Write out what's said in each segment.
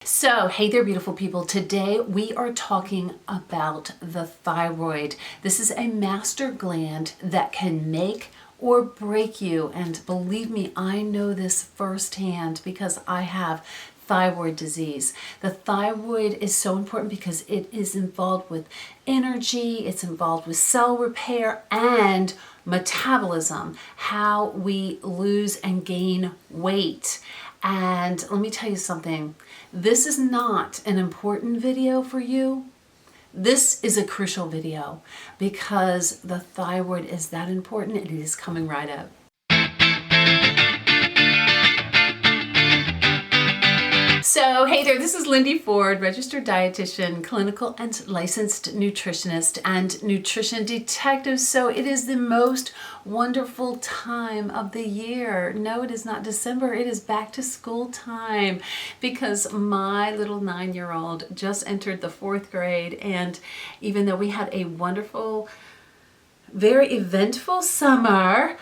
So, hey there, beautiful people. Today we are talking about the thyroid. This is a master gland that can make or break you. And believe me, I know this firsthand because I have thyroid disease. The thyroid is so important because it is involved with energy, it's involved with cell repair and metabolism, how we lose and gain weight. And let me tell you something, this is not an important video for you. This is a crucial video because the thyroid is that important and it is coming right up. So, hey there, this is Lindy Ford, registered dietitian, clinical and licensed nutritionist, and nutrition detective. So it is the most wonderful time of the year. No, it is not December. It is back to school time because my little 9-year-old just entered the 4th grade. And even though we had a wonderful, very eventful summer,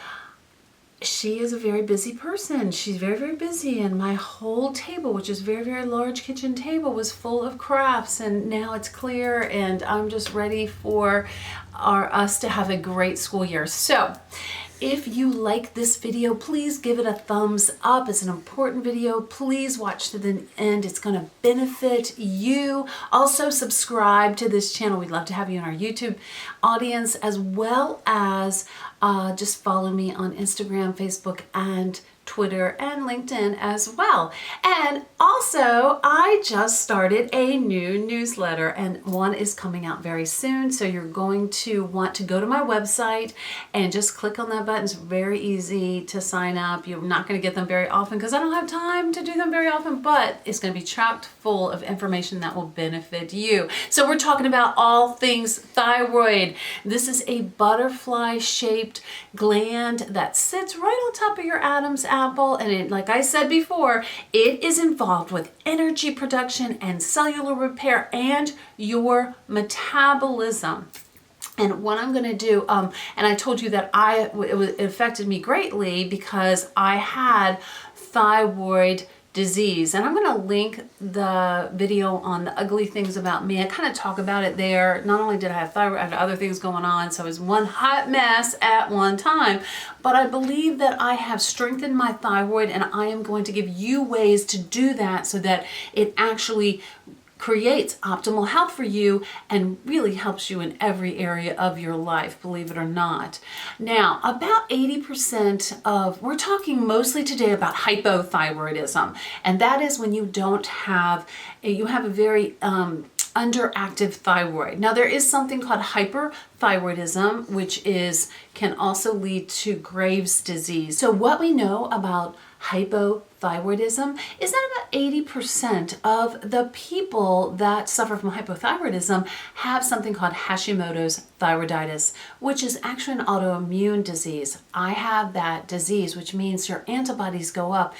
she is a very busy person. She's very, very busy, and my whole table, which is a very, very large kitchen table, was full of crafts, and now it's clear and I'm just ready for us to have a great school year. So if you like this video, please give it a thumbs up. It's an important video. Please watch to the end. It's going to benefit you. Also subscribe to this channel. We'd love to have you in our YouTube audience, as well as just follow me on Instagram, Facebook, and Twitter, and LinkedIn as well. And also, I just started a new newsletter, and one is coming out very soon. So you're going to want to go to my website and just click on that button. It's very easy to sign up. You're not going to get them very often because I don't have time to do them very often, but it's going to be chock full of information that will benefit you. So we're talking about all things thyroid. This is a butterfly-shaped gland that sits right on top of your Adam's apple, and it, like I said before, it is involved with energy production and cellular repair and your metabolism. And what I'm going to do, and I told you that it affected me greatly because I had thyroid disease, and I'm going to link the video on the ugly things about me. I kind of talk about it there. Not only did I have thyroid, I had other things going on, so it was one hot mess at one time. But I believe that I have strengthened my thyroid, and I am going to give you ways to do that so that it actually creates optimal health for you and really helps you in every area of your life, believe it or not. Now, about 80% of, we're talking mostly today about hypothyroidism, and that is when you have a very underactive thyroid. Now, there is something called hyperthyroidism, which can also lead to Graves' disease. So what we know about hypothyroidism is that about 80% of the people that suffer from hypothyroidism have something called Hashimoto's thyroiditis, which is actually an autoimmune disease. I have that disease, which means your antibodies go up.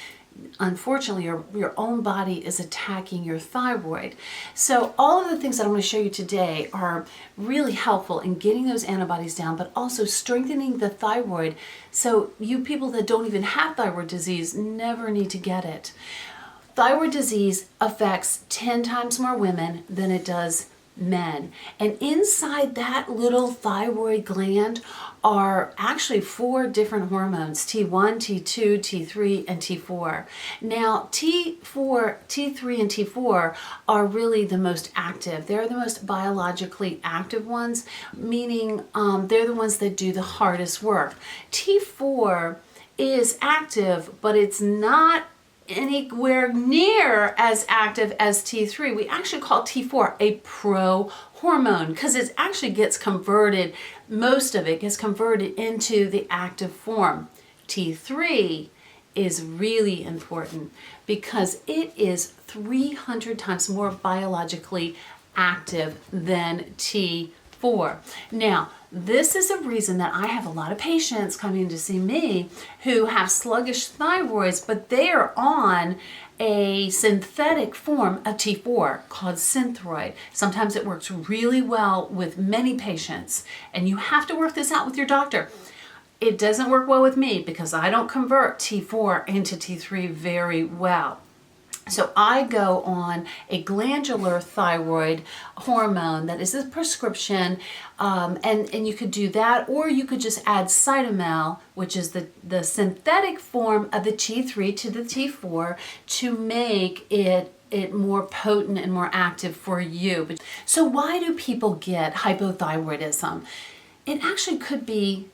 Unfortunately, your own body is attacking your thyroid. So all of the things that I'm going to show you today are really helpful in getting those antibodies down, but also strengthening the thyroid. So you people that don't even have thyroid disease never need to get it. Thyroid disease affects 10 times more women than it does men. And inside that little thyroid gland are actually 4 different hormones: T1, T2, T3, and T4. Now, T4, T3, and T4 are really the most active. They're the most biologically active ones, meaning they're the ones that do the hardest work. T4 is active, but it's not anywhere near as active as T3. We actually call T4 a pro-hormone because it actually gets converted, most of it gets converted into the active form. T3 is really important because it is 300 times more biologically active than T4. Now, this is a reason that I have a lot of patients coming to see me who have sluggish thyroids, but they are on a synthetic form of T4 called Synthroid. Sometimes it works really well with many patients, and you have to work this out with your doctor. It doesn't work well with me because I don't convert T4 into T3 very well. So I go on a glandular thyroid hormone that is a prescription, and you could do that, or you could just add cytomel, which is the synthetic form of the T3 to the T4 to make it more potent and more active for you. So why do people get hypothyroidism? It actually could be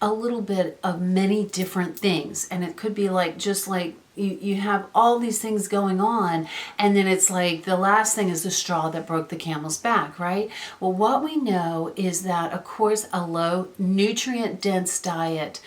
a little bit of many different things, and it could be like just like you have all these things going on, and then it's like the last thing is the straw that broke the camel's back, right? Well, what we know is that, of course, a low nutrient dense diet,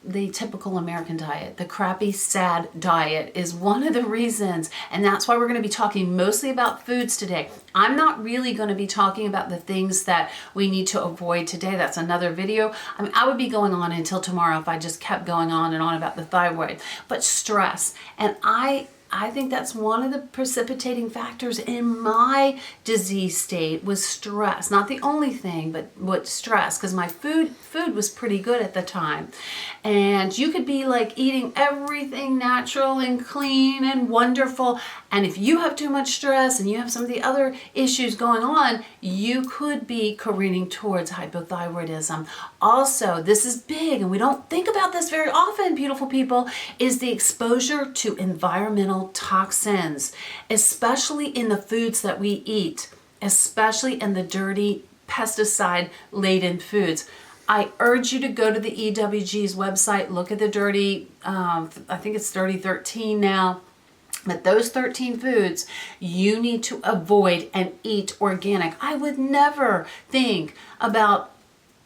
the typical American diet, the crappy, sad diet, is one of the reasons, and that's why we're going to be talking mostly about foods today. I'm not really going to be talking about the things that we need to avoid today. That's another video. I mean, I would be going on until tomorrow if I just kept going on and on about the thyroid. But stress, and I think that's one of the precipitating factors in my disease state was stress. Not the only thing, but what stress, because my food was pretty good at the time. And you could be like eating everything natural and clean and wonderful. And if you have too much stress and you have some of the other issues going on, you could be careening towards hypothyroidism. Also, this is big, and we don't think about this very often, beautiful people, is the exposure to environmental toxins, especially in the foods that we eat, especially in the dirty pesticide-laden foods. I urge you to go to the EWG's website, look at the dirty, I think it's 3013 now, but those 13 foods you need to avoid and eat organic. I would never think about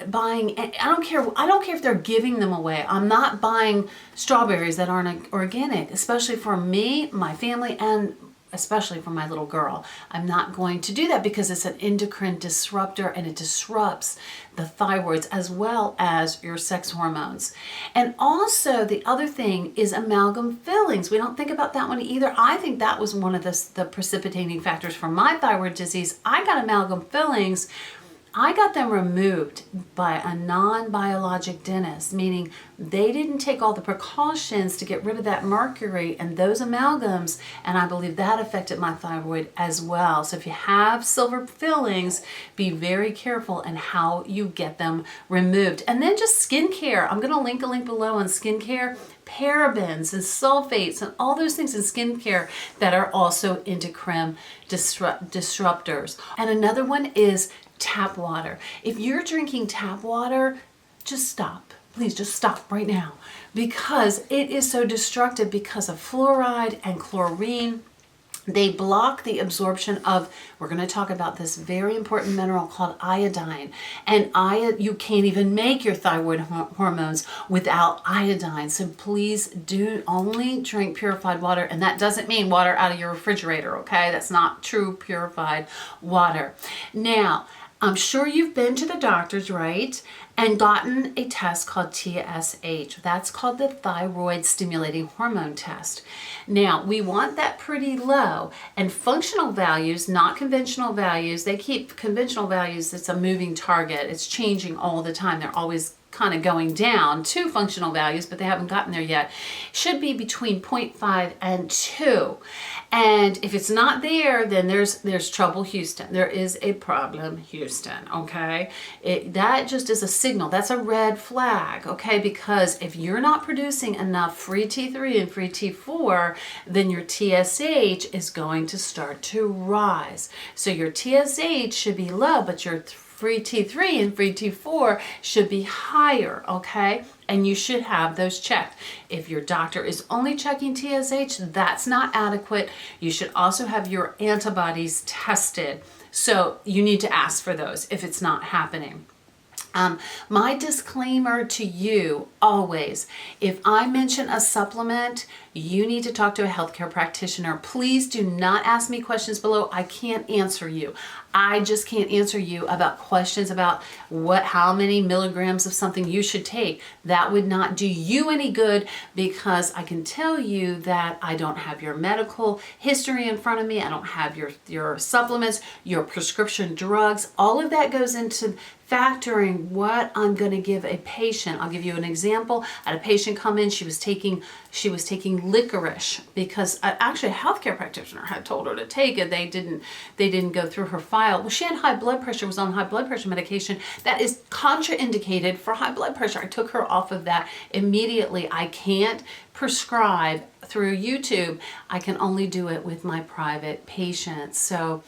buying, I don't care if they're giving them away. I'm not buying strawberries that aren't organic, especially for me, my family, and especially for my little girl. I'm not going to do that because it's an endocrine disruptor, and it disrupts the thyroids as well as your sex hormones. And also the other thing is amalgam fillings. We don't think about that one either. I think that was one of the precipitating factors for my thyroid disease. I got amalgam fillings. I got them removed by a non-biologic dentist, meaning they didn't take all the precautions to get rid of that mercury and those amalgams, and I believe that affected my thyroid as well. So if you have silver fillings, be very careful in how you get them removed. And then just skincare. I'm going to link a link below on skincare. Parabens and sulfates and all those things in skincare that are also endocrine disruptors. And another one is tap water. If you're drinking tap water, just stop. Please just stop right now, because it is so destructive because of fluoride and chlorine. They block the absorption of, we're going to talk about this very important mineral called iodine. And you can't even make your thyroid hormones without iodine. So please do only drink purified water. And that doesn't mean water out of your refrigerator, okay? That's not true purified water. Now, I'm sure you've been to the doctors, right? And gotten a test called TSH. That's called the thyroid stimulating hormone test. Now, we want that pretty low, and functional values, not conventional values, they keep conventional values, it's a moving target. It's changing all the time. They're always kind of going down to functional values, but they haven't gotten there yet. Should be between 0.5 and 2. And if it's not there, then there's trouble, Houston. There is a problem, Houston, okay? That just is a signal. That's a red flag, okay? Because if you're not producing enough free T3 and free T4, then your TSH is going to start to rise. So your TSH should be low, but your free T3 and free T4 should be higher, okay? And you should have those checked. If your doctor is only checking TSH, that's not adequate. You should also have your antibodies tested. So you need to ask for those if it's not happening. My disclaimer to you always, if I mention a supplement, you need to talk to a healthcare practitioner. Please do not ask me questions below. I can't answer you. I just can't answer you about questions about how many milligrams of something you should take. That would not do you any good, because I can tell you that I don't have your medical history in front of me. I don't have your supplements, your prescription drugs. All of that goes into factoring what I'm going to give a patient. I'll give you an example. I had a patient come in, she was taking licorice because actually a healthcare practitioner had told her to take it. They didn't go through her file. Well, she had high blood pressure, was on high blood pressure medication that is contraindicated for high blood pressure. I took her off of that immediately. I can't prescribe through YouTube. I can only do it with my private patients. So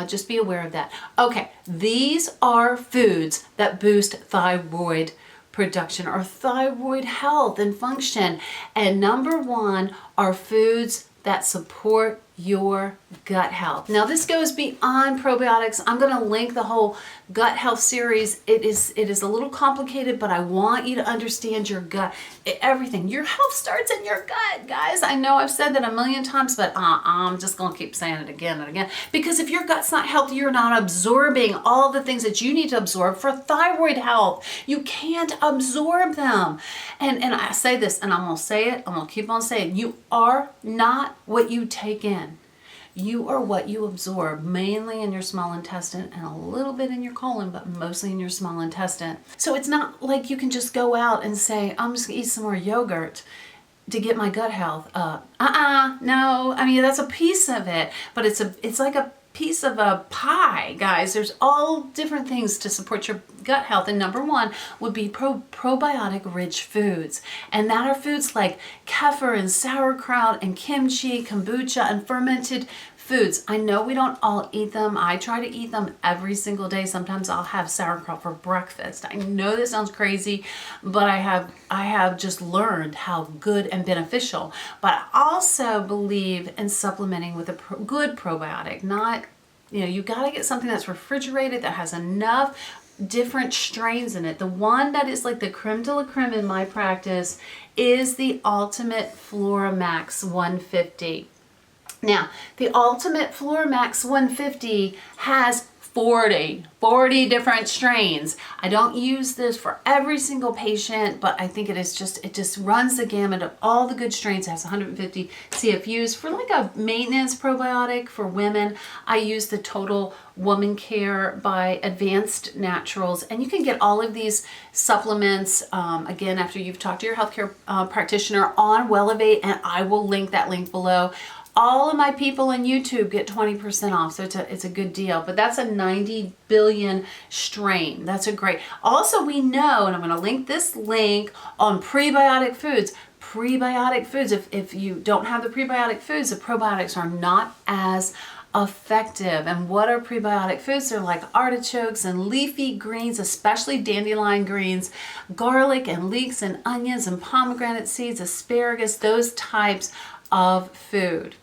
just be aware of that. Okay, these are foods that boost thyroid production or thyroid health and function. And number one are foods that support your gut health. Now this goes beyond probiotics. I'm going to link the whole gut health series. It is a little complicated, but I want you to understand your gut. Everything. Your health starts in your gut, guys. I know I've said that a million times, but I'm just going to keep saying it again and again. Because if your gut's not healthy, you're not absorbing all the things that you need to absorb for thyroid health. You can't absorb them. And I say this, and I'm going to say it, I'm going to keep on saying, you are not what you take in. You are what you absorb, mainly in your small intestine and a little bit in your colon, but mostly in your small intestine. So it's not like you can just go out and say, I'm just gonna eat some more yogurt to get my gut health up. No. I mean, that's a piece of it, but it's like a piece of a pie, guys. There's all different things to support your gut health, and number one would be probiotic rich foods, and that are foods like kefir and sauerkraut and kimchi, kombucha, and fermented foods. I know we don't all eat them. I try to eat them every single day. Sometimes I'll have sauerkraut for breakfast. I know this sounds crazy, but I have just learned how good and beneficial. But I also believe in supplementing with a good probiotic. Not, you got to get something that's refrigerated, that has enough different strains in it. The one that is like the creme de la creme in my practice is the Ultimate FloraMax 150. Now, the Ultimate FloraMax 150 has 40 different strains. I don't use this for every single patient, but I think it just runs the gamut of all the good strains. It has 150 CFUs. For like a maintenance probiotic for women, I use the Total Woman Care by Advanced Naturals. And you can get all of these supplements, again, after you've talked to your healthcare practitioner on Wellevate, and I will link that link below. All of my people on YouTube get 20% off, so it's a good deal. But that's a 90 billion strain. That's a great. Also, we know, and I'm going to link this link on prebiotic foods. Prebiotic foods, if you don't have the prebiotic foods, the probiotics are not as effective. And what are prebiotic foods? They're like artichokes and leafy greens, especially dandelion greens, garlic and leeks and onions and pomegranate seeds, asparagus, those types of food.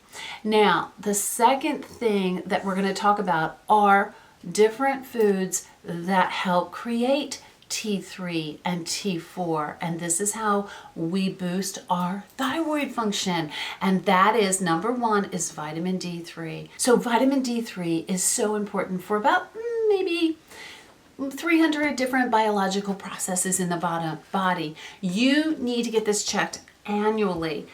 Now, the second thing that we're going to talk about are different foods that help create T3 and T4, and this is how we boost our thyroid function, and that is, number one is vitamin D3. So vitamin D3 is so important for about maybe 300 different biological processes in the body. You need to get this checked annually.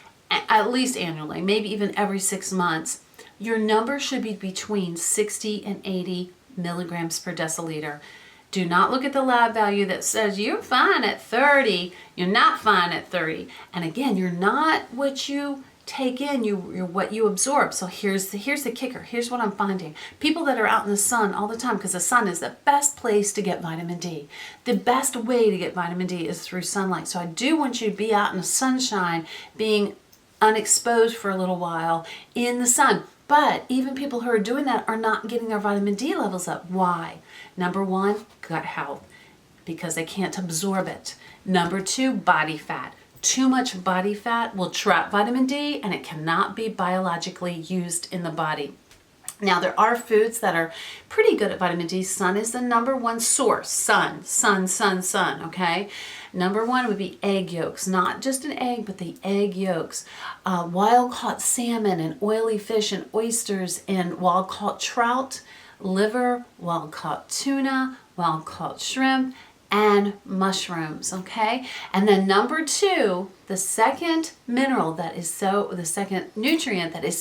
At least annually, maybe even every 6 months. Your number should be between 60 and 80 milligrams per deciliter. Do not look at the lab value that says you're fine at 30. You're not fine at 30. And again, you're not what you take in, you're what you absorb. So here's the kicker. Here's what I'm finding. People that are out in the sun all the time, because the sun is the best place to get vitamin D. The best way to get vitamin D is through sunlight. So I do want you to be out in the sunshine, being unexposed for a little while in the sun. But even people who are doing that are not getting their vitamin D levels up. Why? Number one, gut health, because they can't absorb it. Number two, body fat. Too much body fat will trap vitamin D, and it cannot be biologically used in the body. Now, there are foods that are pretty good at vitamin D. Sun is the number one source. Sun, okay? Number one would be egg yolks. Not just an egg, but the egg yolks. Wild-caught salmon and oily fish and oysters and wild-caught trout, liver, wild-caught tuna, wild-caught shrimp, and mushrooms, okay? And then number 2, the second nutrient that is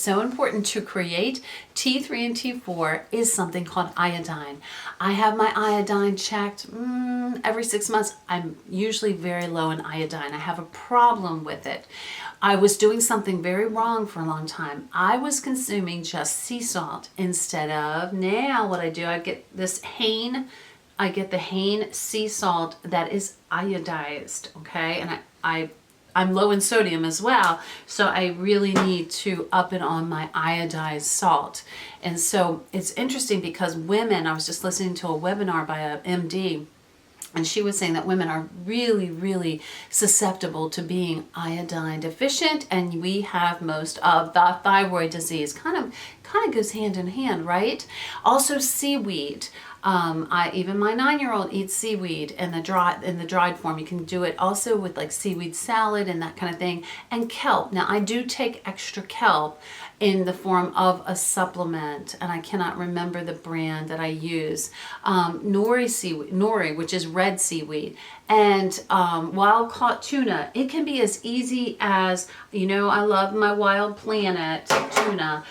so important to create T3 and T4 is something called iodine. I have my iodine checked every 6 months. I'm usually very low in iodine. I have a problem with it. I was doing something very wrong for a long time. I was consuming just sea salt instead of, now what I do, I get the Hain sea salt that is iodized, okay? And I'm low in sodium as well, so I really need to up it on my iodized salt. And so it's interesting because women, I was just listening to a webinar by a MD, and she was saying that women are really, really susceptible to being iodine deficient, and we have most of the thyroid disease. Kind of goes hand in hand, right? Also, seaweed. Even my 9-year-old eats seaweed in the dried form. You can do it also with like seaweed salad and that kind of thing. And kelp. Now I do take extra kelp in the form of a supplement, and I cannot remember the brand that I use. Nori, which is red seaweed, and wild caught tuna. It can be as easy as, I love my Wild Planet tuna.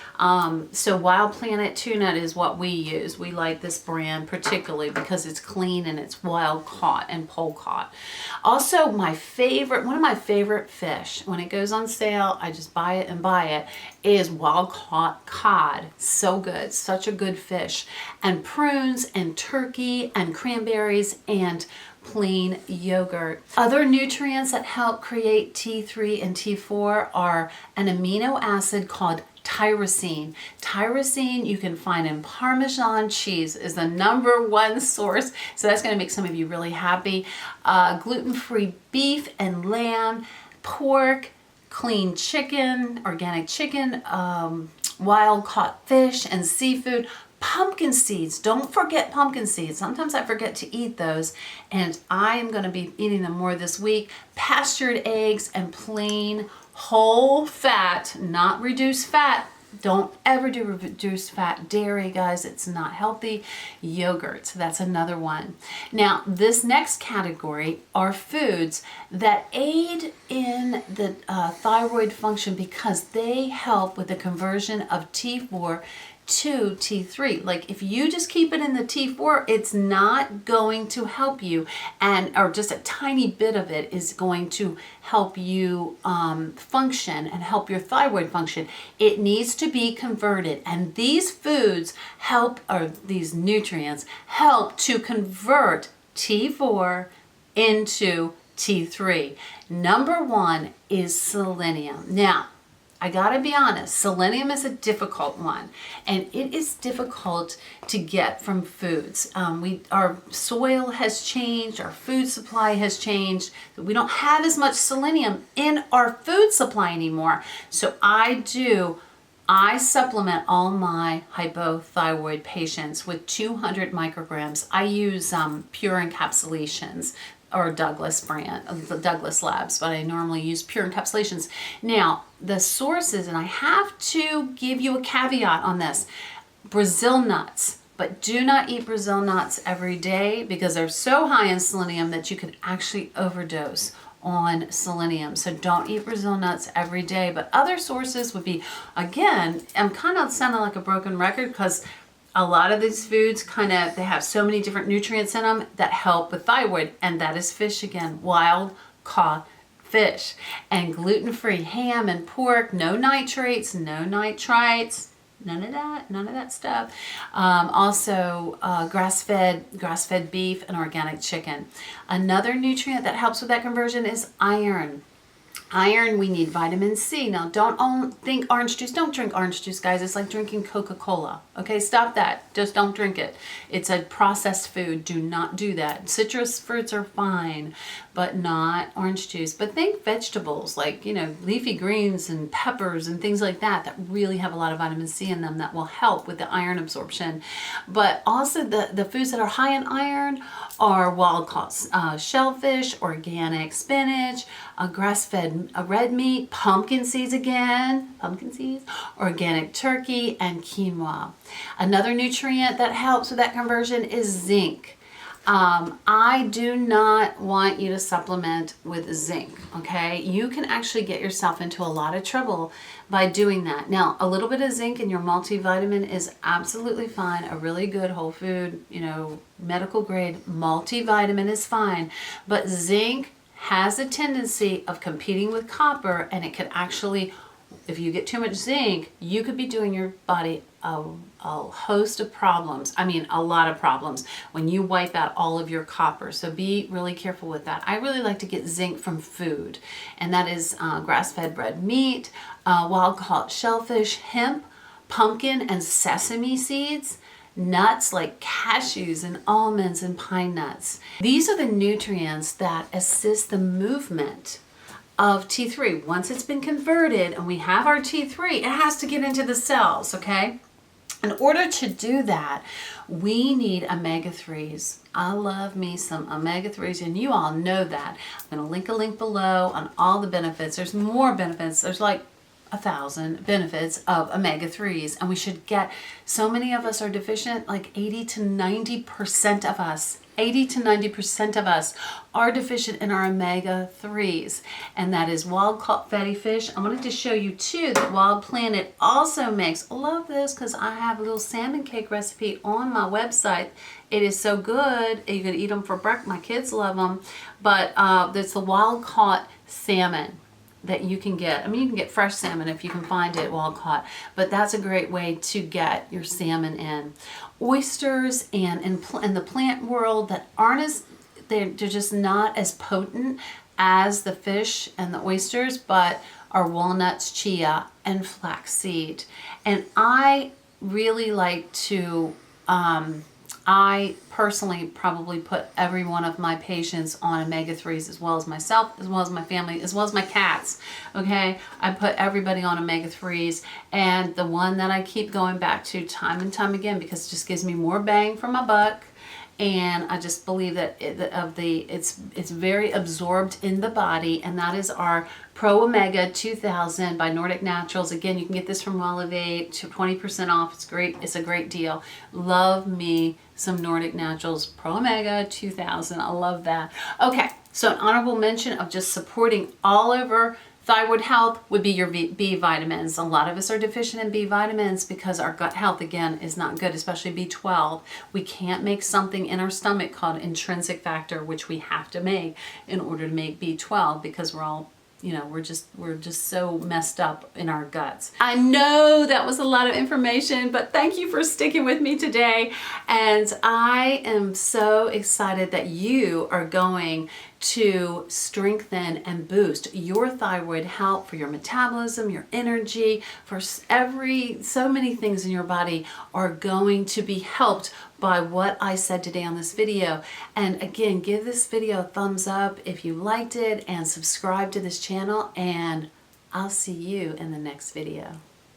So Wild Planet tuna is what we use. We like this brand particularly because it's clean and it's wild caught and pole caught. Also, one of my favorite fish, when it goes on sale, I just buy it and buy it, is wild caught cod. So good, such a good fish. And prunes and turkey and cranberries and plain yogurt. Other nutrients that help create T3 and T4 are an amino acid called tyrosine. Tyrosine you can find in Parmesan cheese, is the number 1 source. So that's going to make some of you really happy. Gluten-free beef and lamb, pork, clean chicken, organic chicken, wild caught fish and seafood. Pumpkin seeds, don't forget pumpkin seeds. Sometimes I forget to eat those, and I am going to be eating them more this week. Pastured eggs and plain whole fat, not reduced fat. Don't ever do reduced fat dairy, guys. It's not healthy. Yogurt, that's another one. Now, this next category are foods that aid in the thyroid function because they help with the conversion of T4 to T3. Like if you just keep it in the T4, it's not going to help you, or just a tiny bit of it is going to help you function and help your thyroid function. It needs to be converted, and these foods these nutrients help to convert T4 into T3. Number 1 is selenium. Now, I gotta be honest, selenium is a difficult one, and it is difficult to get from foods. Our soil has changed, our food supply has changed. We don't have as much selenium in our food supply anymore. So I supplement all my hypothyroid patients with 200 micrograms. I use pure encapsulations, or Douglas Labs, but I normally use pure encapsulations. Now, the sources, and I have to give you a caveat on this, Brazil nuts, but do not eat Brazil nuts every day because they're so high in selenium that you can actually overdose on selenium. So don't eat Brazil nuts every day. But other sources would be, again, I'm kind of sounding like a broken record because a lot of these foods they have so many different nutrients in them that help with thyroid, and that is fish again, wild caught fish. And gluten-free ham and pork, no nitrates, no nitrites, none of that stuff. Also grass-fed beef and organic chicken. Another nutrient that helps with that conversion is iron. Iron, we need vitamin C. Now, don't think orange juice. Don't drink orange juice, guys. It's like drinking Coca-Cola. Okay, stop that. Just don't drink it. It's a processed food. Do not do that. Citrus fruits are fine, but not orange juice. But think vegetables like, leafy greens and peppers and things like that really have a lot of vitamin C in them that will help with the iron absorption. But also the foods that are high in iron are wild-caught shellfish, organic spinach, grass-fed red meat, pumpkin seeds, organic turkey, and quinoa. Another nutrient that helps with that conversion is zinc. I do not want you to supplement with zinc, okay? You can actually get yourself into a lot of trouble by doing that. Now, a little bit of zinc in your multivitamin is absolutely fine. A really good whole food, medical grade multivitamin is fine. But zinc has a tendency of competing with copper, and it can actually, if you get too much zinc, you could be doing your body a host of problems. I mean, a lot of problems when you wipe out all of your copper. So be really careful with that. I really like to get zinc from food, and that is grass-fed red meat, wild-caught shellfish, hemp, pumpkin, and sesame seeds. Nuts like cashews and almonds and pine nuts. These are the nutrients that assist the movement of T3. Once it's been converted and we have our T3, it has to get into the cells, okay? In order to do that, we need omega-3s. I love me some omega-3s, and you all know that. I'm going to link a link below on all the benefits. There's more benefits. There's like 1,000 benefits of omega-3s, and we should get, so many of us are deficient, like 80 to 90% of us. 80 to 90% of us are deficient in our omega-3s, and that is wild-caught fatty fish. I wanted to show you too that Wild Planet also makes, I love this because I have a little salmon cake recipe on my website. It is so good. You can eat them for breakfast. My kids love them, but there's the wild-caught salmon that you can get. I mean, you can get fresh salmon if you can find it wild caught, but that's a great way to get your salmon in. Oysters and in the plant world that aren't as, they're just not as potent as the fish and the oysters, but are walnuts, chia, and flaxseed. And I really like to, I personally probably put every one of my patients on omega-3s, as well as myself, as well as my family, as well as my cats, okay? I put everybody on omega-3s, and the one that I keep going back to time and time again, because it just gives me more bang for my buck, and I just believe that it's very absorbed in the body, and that is our Pro Omega 2000 by Nordic Naturals. Again, you can get this from Elevate to 20% off. It's great. It's a great deal. Love me some Nordic Naturals Pro Omega 2000. I love that. Okay, so an honorable mention of just supporting all over thyroid health would be your B vitamins. A lot of us are deficient in B vitamins because our gut health, again, is not good, especially B12. We can't make something in our stomach called intrinsic factor, which we have to make in order to make B12, because we're all, we're just so messed up in our guts. I know that was a lot of information, but thank you for sticking with me today. And I am so excited that you are going to strengthen and boost your thyroid health for your metabolism, your energy, for so many things in your body are going to be helped by what I said today on this video. And again, give this video a thumbs up if you liked it, and subscribe to this channel, and I'll see you in the next video.